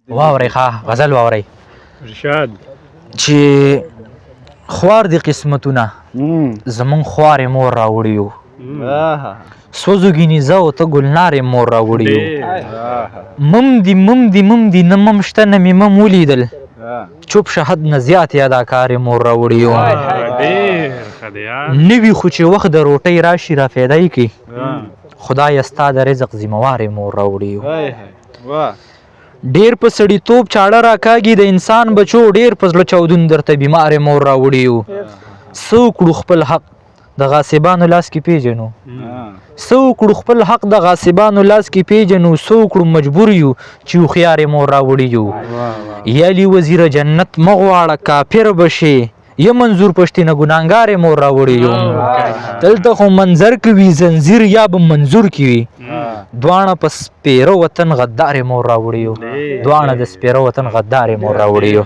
واورئ ښه غزل واورئ ارشاد چې خوار دي قسمتونه زمونږ خوارې مور راوړي یو سوځوګینې زه او ته ګلنارې مور راوړي یو مم دي نه مم شته نه مې مم ولیدل چوپ شهد نه زیات اداکارې مور راوړي یو نوي خو چې وخت د روټۍ راشي را پیدا یې کړي خدایه ستا د رزق ذمهوارې مور راوړي یو ډېر په سړیتوب چاړه راکاږي د انسان بچو ډېر په زړه چاودون درته بیمارې مور راوړي یو څه وکړو خپل حق د غاصبانو لاس کې پیژنو څه وکړو خپل حق د غاصبانو لاس کې پیژنو څه وکړو مجبور یو چې هوښیارې مور راوړي یو یا علی وزیره جنت مه غواړه کافر به شې یا منظور پښتینه ګناهګارې مور راوړي یو دلته خو منظر کې وي زنځیر یا به منظور کې وي دواړه په سپېره وطن غدارې مور راوړي یو دواړه د سپېره وطن غدارې مور راوړي یو